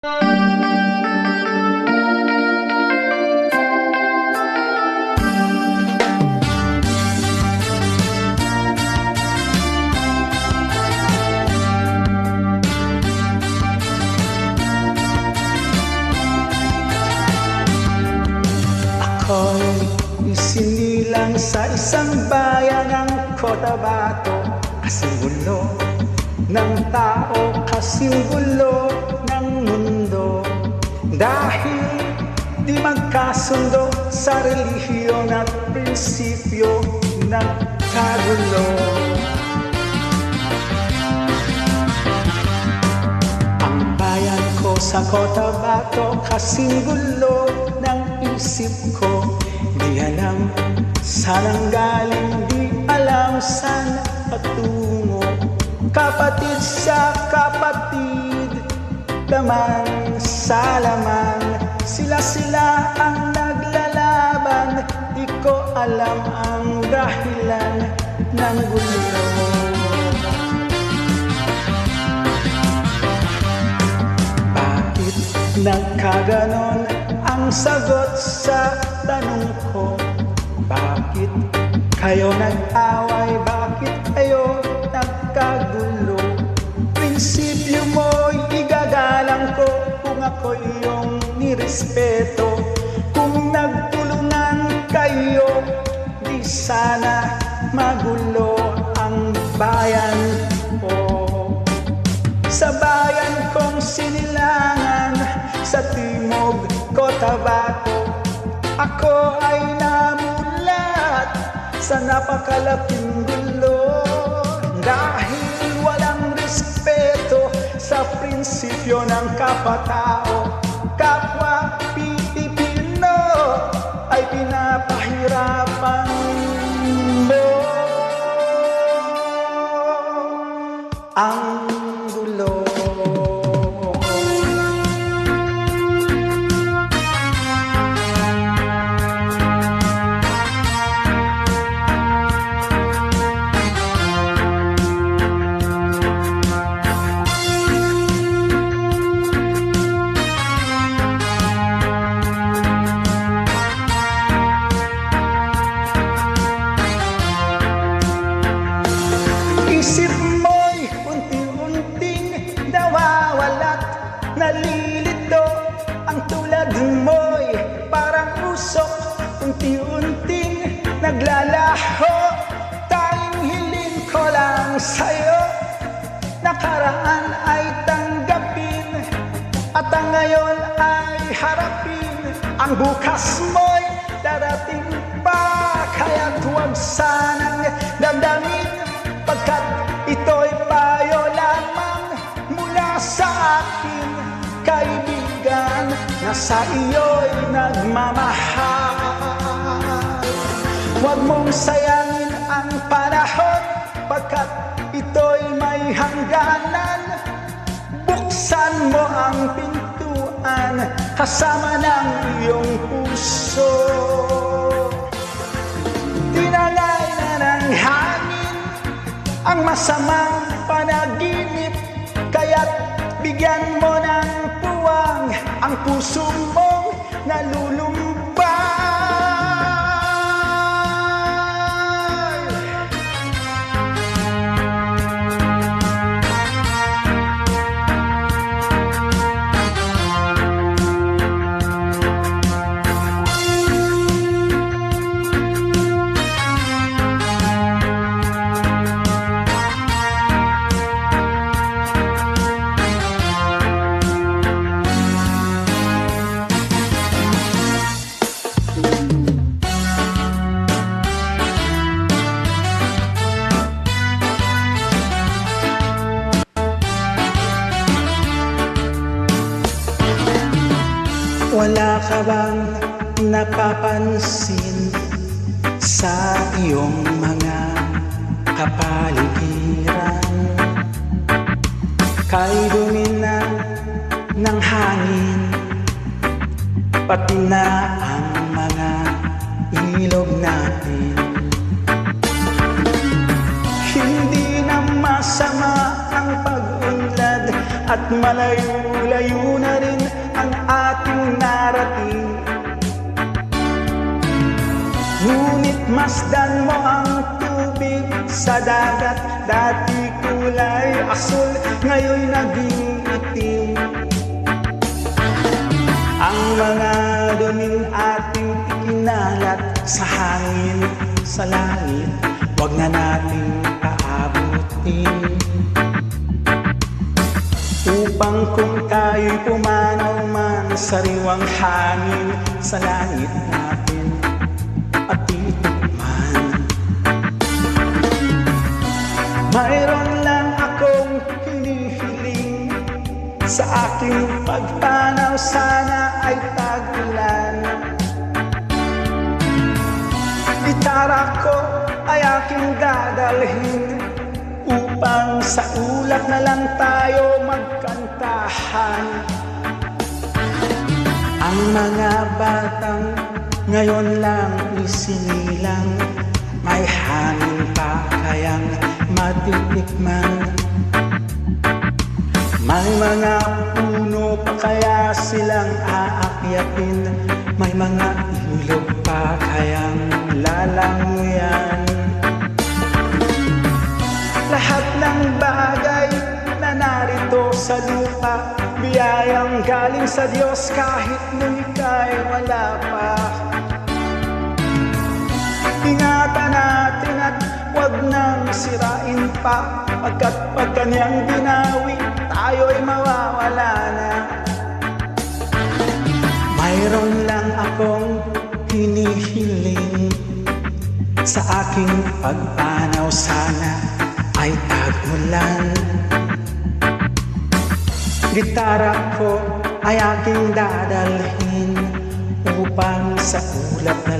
Ako'y isinilang sa isang bayan ng Cotabato, kasimbolo ng tao, kasimbolo ng mundo. Dahil di magkasundo sa relihiyon at prinsipyo ng kagulo. Ang bayan ko sa Cotabato, kasimbolo ng isip ko. Di alam saan ang galing, di alam saan patungo. Kapatid sa kapatid, laman sa laman, sila ang naglalaban. Di ko alam ang dahilan ng gulo. Bakit nagkaganon? Ang sagot sa tanong ko, bakit kayo nag-away? Bakit kayo nagkagulo? Prinsipyo mo'y igagalang ko kung ako iyong nirespeto. Kung nagtulungan kayo, di sana magulo ang bayan ko. Sa bayan kong sinilangan, sa Timog Cotabato, ako ay namulat sa napakalaking gulo. Dahil walang respeto sa prinsipyo ng kapatao, kapwa Pilipino ay pinapahirapan mo. Ang gulo. Isip mo'y unti-unting nawawalat, nalilito. Ang tulad mo'y parang usok, unti-unting naglalaho. Tanging hiling ko lang sa'yo, nakaraan ay tanggapin, at ang ngayon ay harapin. Ang bukas mo'y darating pa, kaya't huwag sanang damdamin, pagkat ito'y payo lamang mula sa akin, kaibigan, na sa iyo'y nagmamahal. Huwag mong sayangin ang panahon, pagkat ito'y may hangganan. Buksan mo ang pintuan kasama ng iyong puso. Tinalay na ng hangin ang masamang panaginip, kaya't bigyan mo ng puwang ang puso mong nalulumbay. Wala ka bang napapansin sa iyong mga kapaligiran? Kay dumi na ng hangin, pati na ang mga ilog natin. Hindi na masama ang pag-unlad at malayo-layo na rin dati kulay asul, ngayon naging itim. Ang mga duming ating ikinalat sa hangin, sa langit, wag na nating paabutin. Upang kung tayo'y pumanaw man sa riwang hangin, sa langit natin at titikman. Mayroon lang akong hinihiling, sa aking pagpanaw sana ay tag-ulan. Gitara ko ay aking dadalhin, upang sa ulap na lang tayo magkantahan. Ang mga batang ngayon lang isinilang, may hangin pa kayang matitikman. May mga puno pa kaya silang aakyatin, may mga ilog pa kayang lalanguyan. Lahat ng bagay na narito sa lupa, biyayang galing sa Diyos kahit nung ika'y wala pa. Ingatan natin at huwag nang sirain pa, pagkat pag kanyang binawi, tayo'y mawawala na. Mayroon lang akong hinihiling, sa aking pagpanaw sana ay tag-ulan. Gitara ko ay aking dadalhin, upang sa ulap na